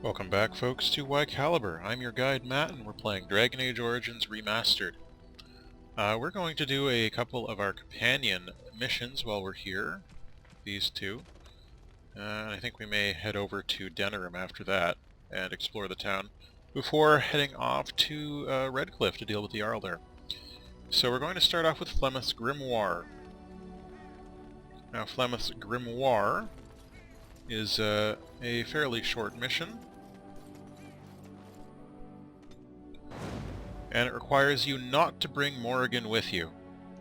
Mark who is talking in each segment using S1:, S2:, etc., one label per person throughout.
S1: Welcome back, folks, to Caliber. I'm your guide, Matt, and we're playing Dragon Age Origins Remastered. We're going to do a couple of our companion missions while we're here. These two. I think we may head over to Denerim after that and explore the town before heading off to Redcliffe to deal with the Jarl there. So we're going to start off with Flemeth's Grimoire. Now, Flemeth's Grimoire is a fairly short mission, and it requires you not to bring Morrigan with you,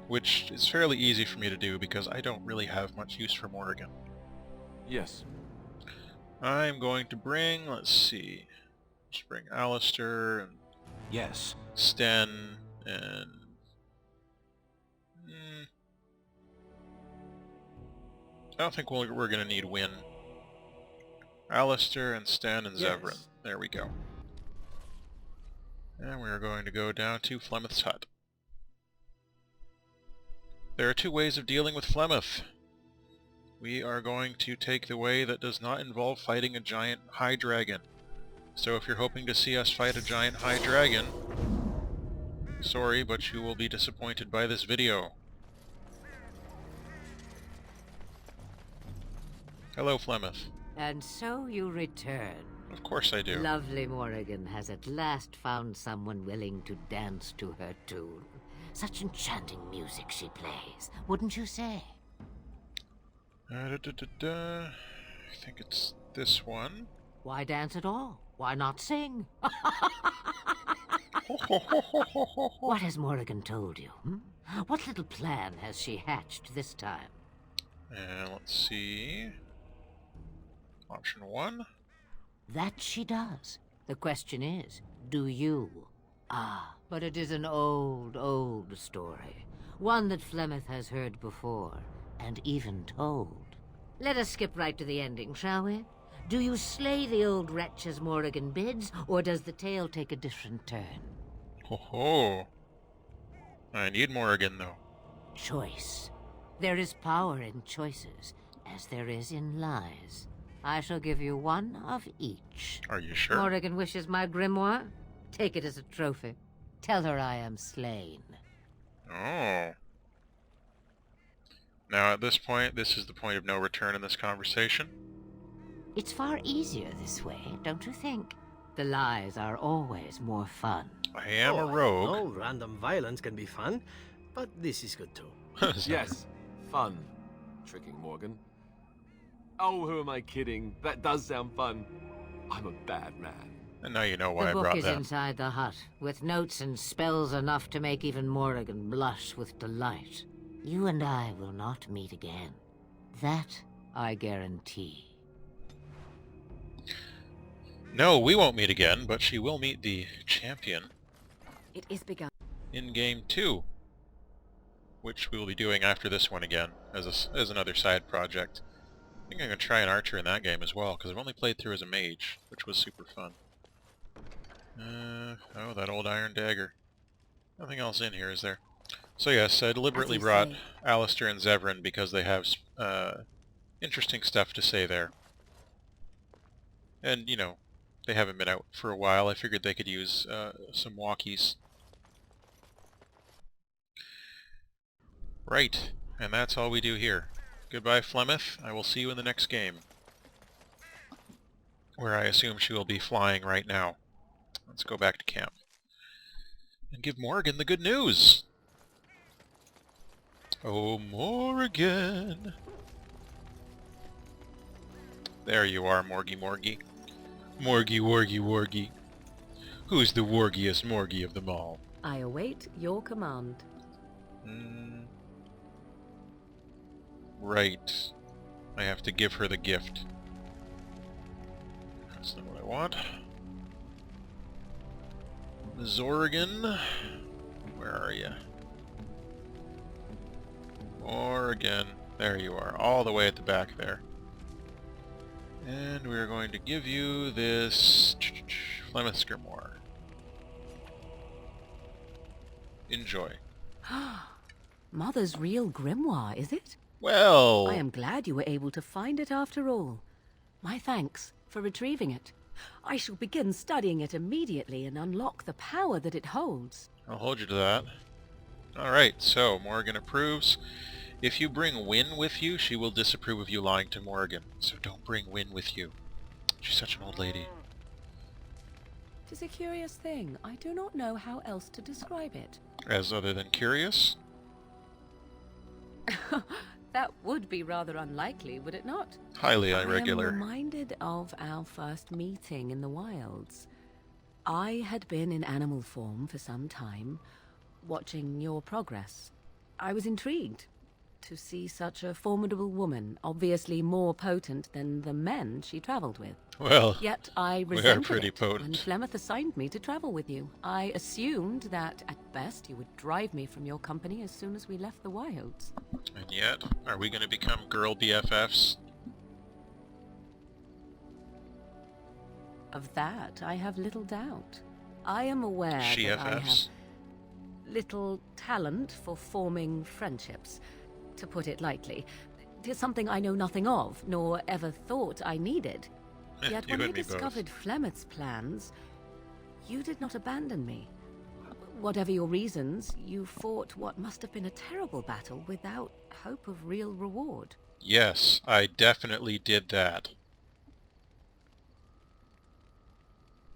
S1: which is fairly easy for me to do because I don't really have much use for Morrigan.
S2: Yes.
S1: I'm going to bring, let's see, just bring Alistair and
S2: Yes.
S1: Sten and I don't think we're going to need Wynn. Alistair and Sten and Zevran.
S2: Yes.
S1: There we go. And we're going to go down to Flemeth's hut. There are two ways of dealing with Flemeth. We are going to take the way that does not involve fighting a giant high dragon. So if you're hoping to see us fight a giant high dragon, sorry, but you will be disappointed by this video. Hello, Flemeth.
S3: And so you return.
S1: Of course I do.
S3: Lovely Morrigan has at last found someone willing to dance to her tune. Such enchanting music she plays, wouldn't you say?
S1: I think it's this one.
S3: Why dance at all? Why not sing? What has Morrigan told you? What little plan has she hatched this time?
S1: And let's see. Option 1.
S3: That she does. The question is, do you? Ah, but it is an old, old story. One that Flemeth has heard before, and even told. Let us skip right to the ending, shall we? Do you slay the old wretch as Morrigan bids, or does the tale take a different turn?
S1: Ho ho! I need Morrigan, though.
S3: Choice. There is power in choices, as there is in lies. I shall give you one of each.
S1: Are you sure?
S3: Morrigan wishes my grimoire? Take it as a trophy. Tell her I am slain.
S1: Oh. Now at this point, this is the point of no return in this conversation.
S3: It's far easier this way, don't you think? The lies are always more fun.
S1: I am a rogue.
S4: No, random violence can be fun, but this is good too.
S2: Yes. Fun. Tricking Morgan. Oh, who am I kidding? That does sound fun. I'm a bad man.
S1: And now you know why
S3: The
S1: I
S3: book
S1: brought
S3: is
S1: them.
S3: inside the hut, with notes and spells enough to make even Morrigan blush with delight. You and I will not meet again. That I guarantee.
S1: No, we won't meet again, but she will meet the champion
S5: It is begun.
S1: in Game 2. Which we will be doing after this one again, as another side project. I think I'm going to try an archer in that game as well, because I've only played through as a mage, which was super fun. Oh, that old iron dagger. Nothing else in here, is there? So yes, I deliberately brought Alistair and Zevran because they have interesting stuff to say there. And, you know, they haven't been out for a while. I figured they could use some walkies. Right, and that's all we do here. Goodbye, Flemeth. I will see you in the next game. Where I assume she will be flying right now. Let's go back to camp. And give Morrigan the good news! Oh, Morrigan! There you are, Morgy Morgy. Morgy Wargy Wargy. Who's the wargiest Morgy of them all?
S5: I await your command.
S1: Right. I have to give her the gift. That's not what I want. Zorgan. Where are you? Morrigan. There you are. All the way at the back there. And we're going to give you this Flemeth's Grimoire. Enjoy.
S5: Mother's real grimoire, is it?
S1: Well...
S5: I am glad you were able to find it after all. My thanks for retrieving it. I shall begin studying it immediately and unlock the power that it holds.
S1: I'll hold you to that. Alright, so Morrigan approves. If you bring Wynne with you, she will disapprove of you lying to Morrigan. So don't bring Wynne with you. She's such an old lady.
S5: 'Tis a curious thing. I do not know how else to describe it.
S1: As other than curious?
S5: That would be rather unlikely, would it not?
S1: Highly
S5: I
S1: irregular.
S5: am reminded of our first meeting in the wilds. I had been in animal form for some time, watching your progress. I was intrigued to see such a formidable woman, obviously more potent than the men she traveled with.
S1: Well,
S5: Yet I
S1: we are
S5: resented
S1: pretty
S5: it when
S1: potent.
S5: Flemeth assigned me to travel with you. I assumed that, at best, you would drive me from your company as soon as we left the wilds.
S1: And yet, are we going to become girl BFFs?
S5: Of that, I have little doubt. I am aware that I have
S1: She-FFs?
S5: little talent for forming friendships. To put it lightly, 'tis something I know nothing of, nor ever thought I needed. Yet
S1: You
S5: when you
S1: and me both.
S5: discovered Flemeth's plans, you did not abandon me. Whatever your reasons, you fought what must have been a terrible battle without hope of real reward.
S1: Yes, I definitely did that.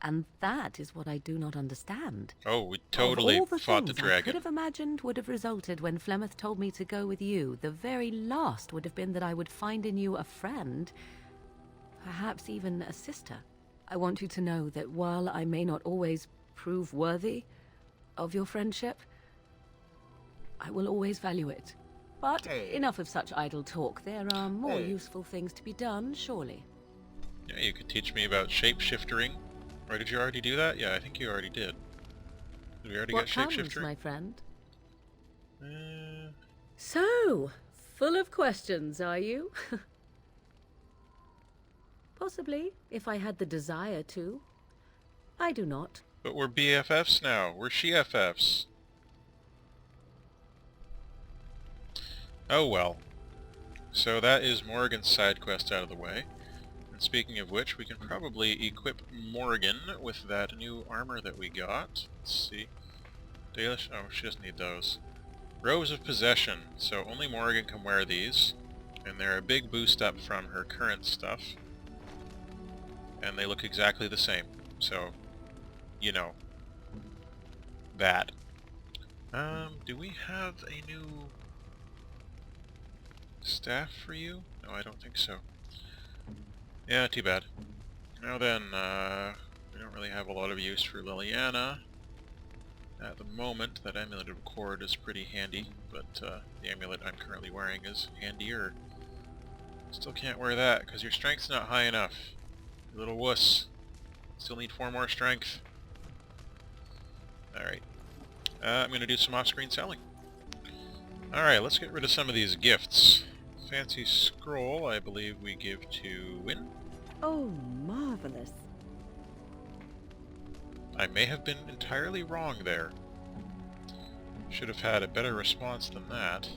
S5: And that is what I do not understand.
S1: Oh, we totally
S5: Of all the
S1: fought the
S5: things I could
S1: dragon.
S5: have imagined would have resulted when Flemeth told me to go with you, the very last would have been that I would find in you a friend, perhaps even a sister. I want you to know that while I may not always prove worthy of your friendship, I will always value it. But enough of such idle talk. There are more useful things to be done, surely.
S1: Yeah, you could teach me about shapeshiftering. Or did you already do that? Yeah, I think you already did. Did we already
S5: What
S1: get
S5: comes,
S1: shapeshiftering?
S5: my friend?
S1: Uh,
S5: So, full of questions, are you? Possibly, if I had the desire to. I do not.
S1: but we're BFFs now. We're she-FFs. Oh well. So that is Morrigan's side quest out of the way. And speaking of which, we can probably equip Morrigan with that new armor that we got. Let's see. Dalish? Oh, she doesn't need those. Robes of Possession. So only Morrigan can wear these. And they're a big boost up from her current stuff. And they look exactly the same. So, you know. That. Do we have a new staff for you? No, I don't think so. Yeah, too bad. Now then, we don't really have a lot of use for Liliana. At the moment, that amulet of cord is pretty handy, but the amulet I'm currently wearing is handier. Still can't wear that, because your strength's not high enough. You little wuss. Still need 4 more strength. Alright. I'm going to do some off-screen selling. Alright, let's get rid of some of these gifts. Fancy scroll, I believe we give to Wynne.
S5: Oh, marvelous.
S1: I may have been entirely wrong there. Should have had a better response than that.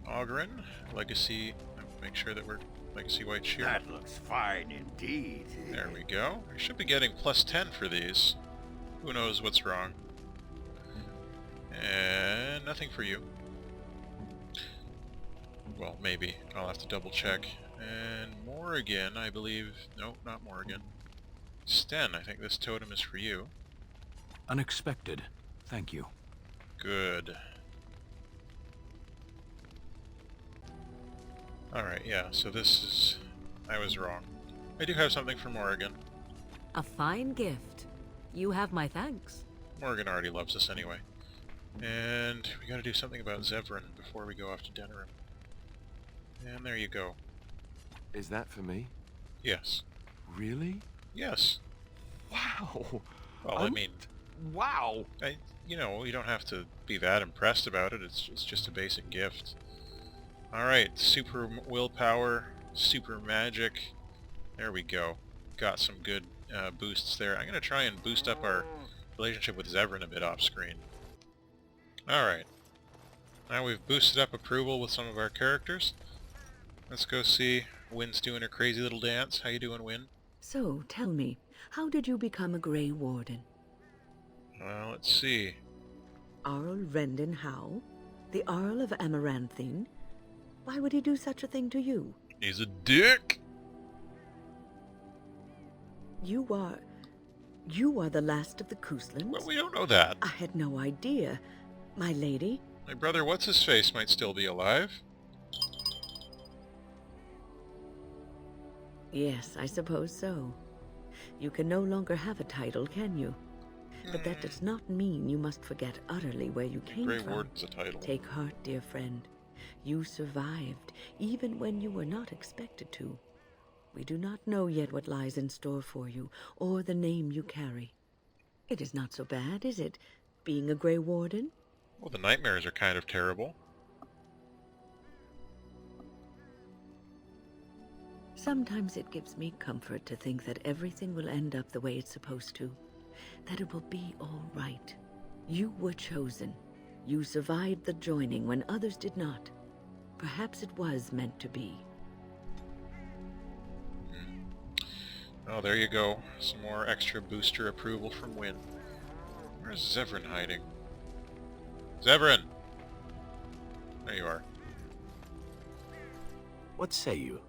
S1: Ogron, Legacy, make sure that we're Legacy White Shear.
S6: That looks fine indeed.
S1: There we go. We should be getting +10 for these. Who knows what's wrong. And nothing for you. Well, maybe. I'll have to double check. And Morrigan, I believe... No, not Morrigan. Sten, I think this totem is for you.
S7: Unexpected. Thank you.
S1: Good. Alright, yeah, so this is... I was wrong. I do have something for Morrigan.
S5: A fine gift. You have my thanks.
S1: Morrigan already loves us anyway. And we gotta do something about Zevran before we go off to Denerim. And there you go.
S2: Is that for me?
S1: Yes.
S2: Really?
S1: Yes.
S2: Wow.
S1: Well, I mean,
S2: Wow.
S1: you know, you don't have to be that impressed about it. It's just a basic gift. Alright, super willpower, super magic. There we go. Got some good boosts there. I'm going to try and boost up our relationship with Zevran a bit off-screen. Alright. Now we've boosted up approval with some of our characters. Let's go see Wynne's doing her crazy little dance. How you doing, Wynne?
S8: So, tell me, how did you become a Grey Warden?
S1: Well, let's see.
S8: Arl Rendon Howe? The Earl of Amaranthine? Why would he do such a thing to you?
S1: He's a dick!
S8: You are the last of the Couslands?
S1: Well, we don't know that.
S8: I had no idea. My lady?
S1: My brother What's-His-Face might still be alive.
S8: Yes, I suppose so. You can no longer have a title, can you? But that does not mean you must forget utterly where you came
S1: Grey
S8: from.
S1: Warden's a title.
S8: Take heart, dear friend. You survived, even when you were not expected to. We do not know yet what lies in store for you, or the name you carry. It is not so bad, is it, being a Grey Warden?
S1: Well, the nightmares are kind of terrible.
S8: Sometimes it gives me comfort to think that everything will end up the way it's supposed to. That it will be all right. You were chosen. You survived the joining when others did not. Perhaps it was meant to be.
S1: Oh, there you go. Some more extra booster approval from Wynn. Where's Zevran hiding? Zevran! There you are.
S2: What say you?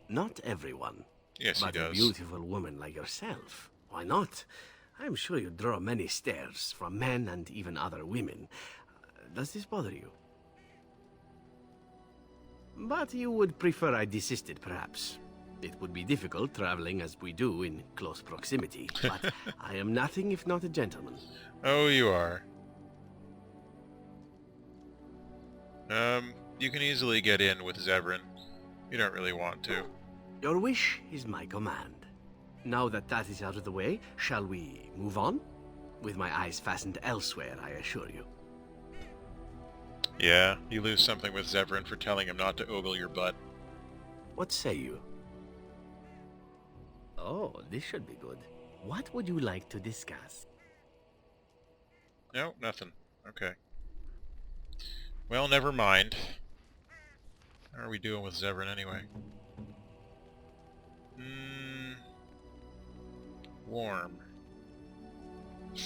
S2: Not everyone.
S1: Yes, he
S2: but
S1: does.
S2: a beautiful woman like yourself. Why not? I'm sure you draw many stares from men and even other women. Does this bother you? But you would prefer I desisted, perhaps. It would be difficult traveling as we do in close proximity, but I am nothing if not a gentleman.
S1: Oh, you are. You can easily get in with Zevran. You don't really want to.
S2: Your wish is my command. Now that that is out of the way, shall we move on? With my eyes fastened elsewhere, I assure you.
S1: Yeah, you lose something with Zevran for telling him not to ogle your butt.
S2: What say you? Oh, this should be good. What would you like to discuss?
S1: No, nothing. Okay. Well, never mind. How are we doing with Zevran anyway? Warm. I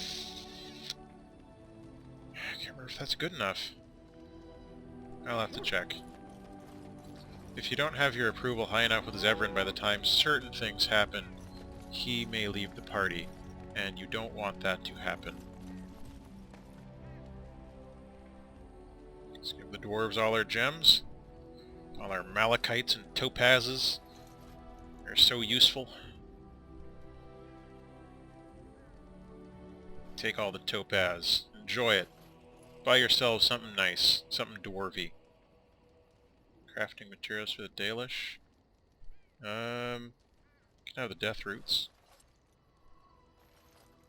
S1: can't remember if that's good enough. I'll have to check. If you don't have your approval high enough with Zevran by the time certain things happen, he may leave the party, and you don't want that to happen. Let's give the dwarves all our gems. All our malachites and topazes. They're so useful. Take all the topaz. Enjoy it. Buy yourselves something nice. Something dwarvy. Crafting materials for the Dalish. Can have the death roots.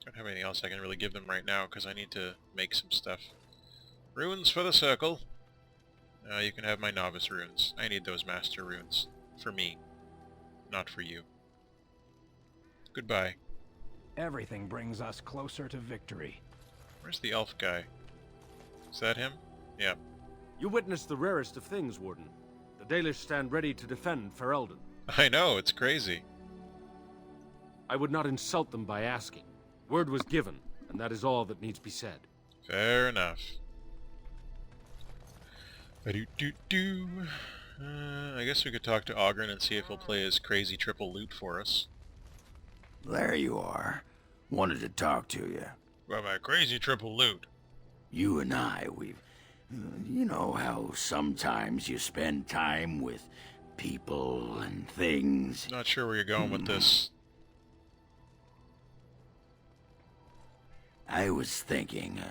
S1: Don't have anything else I can really give them right now because I need to make some stuff. Runes for the circle. You can have my novice runes. I need those master runes. For me. Not for you. Goodbye.
S7: Everything brings us closer to victory.
S1: Where's the elf guy? Is that him? Yeah.
S9: You witnessed the rarest of things, Warden. The Dalish stand ready to defend Ferelden.
S1: I know, it's crazy.
S9: I would not insult them by asking. Word was given, and that is all that needs be said.
S1: Fair enough. I guess we could talk to Ogron and see if he'll play his crazy triple loot for us.
S6: There you are. Wanted to talk to you.
S1: Well, my crazy triple loot.
S6: You and I, you know how sometimes you spend time with people and things.
S1: Not sure where you're going with this.
S6: I was thinking,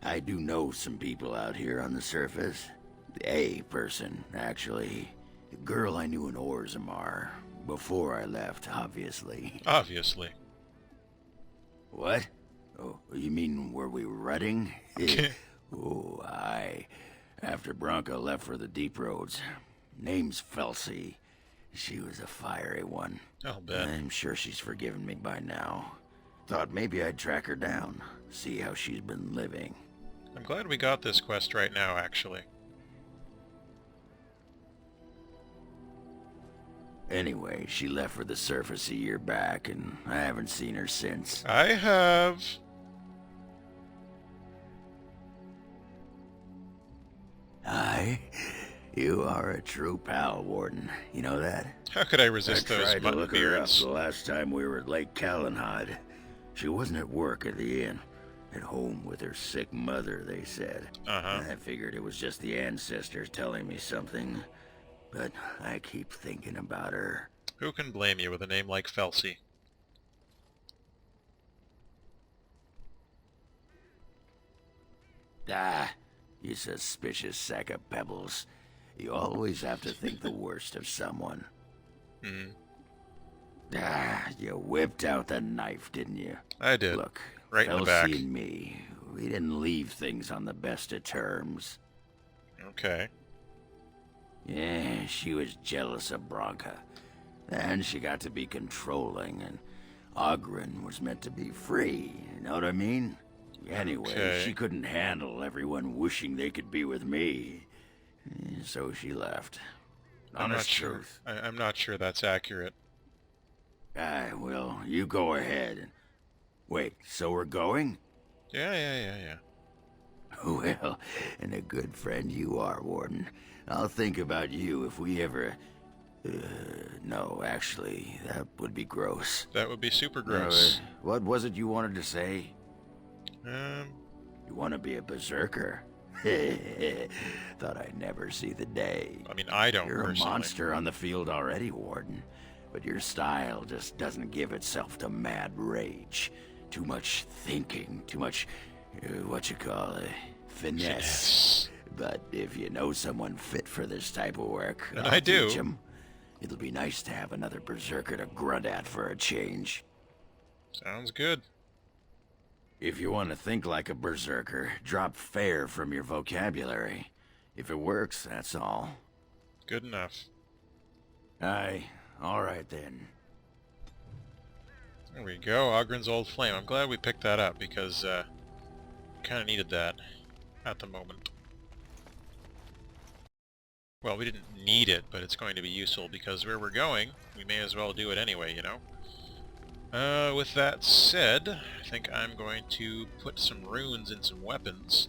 S6: I do know some people out here on the surface. A person, actually. The girl I knew in Orzammar. Before I left, obviously.
S1: Obviously.
S6: What? Oh, you mean were we rutting? Oh, aye. After Bronca left for the deep roads. Name's Felsi. She was a fiery one.
S1: I'll bet.
S6: I'm sure she's forgiven me by now. Thought maybe I'd track her down, see how she's been living.
S1: I'm glad we got this quest right now, actually.
S6: Anyway, she left for the surface a year back, and I haven't seen her since.
S1: I have...
S6: Aye, you are a true pal, Warden. You know that?
S1: How could I resist
S6: I
S1: those
S6: tried to
S1: mutton
S6: look her up
S1: beards?
S6: the last time we were at Lake Calenhad. She wasn't at work at the inn. At home with her sick mother, they said. I figured it was just the ancestors telling me something. But I keep thinking about her.
S1: Who can blame you with a name like Felsi?
S6: Ah, you suspicious sack of pebbles. You always have to think the worst of someone. Ah, you whipped out the knife, didn't you?
S1: I did.
S6: Look,
S1: Right in the back.
S6: Felsi and me, we didn't leave things on the best of terms.
S1: Okay.
S6: Yeah, she was jealous of Bronca. And she got to be controlling, and Ogron was meant to be free, you know what I mean? Anyway,
S1: Okay.
S6: she couldn't handle everyone wishing they could be with me. So she left.
S1: I'm not
S6: Honest
S1: sure.
S6: truth.
S1: I'm not sure that's accurate.
S6: Aye, well, you go ahead. Wait, so we're going?
S1: Yeah.
S6: Well, and a good friend you are, Warden. I'll think about you if we ever... no, actually, that would be gross.
S1: That would be super gross.
S6: What was it you wanted to say?
S1: Um,
S6: You want to be a berserker? Thought I'd never see the day.
S1: I mean, I don't
S6: You're a
S1: personally.
S6: monster on the field already, Warden. But your style just doesn't give itself to mad rage. Too much thinking, too much, finesse. But if you know someone fit for this type of work,
S1: And
S6: I'll
S1: I do.
S6: teach 'em. It'll be nice to have another berserker to grunt at for a change.
S1: Sounds good.
S6: If you want to think like a berserker, drop fair from your vocabulary. If it works, that's all.
S1: Good enough.
S6: Aye, all right then.
S1: There we go, Ogren's Old Flame. I'm glad we picked that up because kind of needed that at the moment. Well, we didn't need it, but it's going to be useful because where we're going, we may as well do it anyway, you know? With that said, I think I'm going to put some runes in some weapons,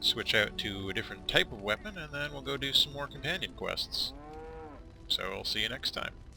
S1: switch out to a different type of weapon, and then we'll go do some more companion quests. So I'll see you next time.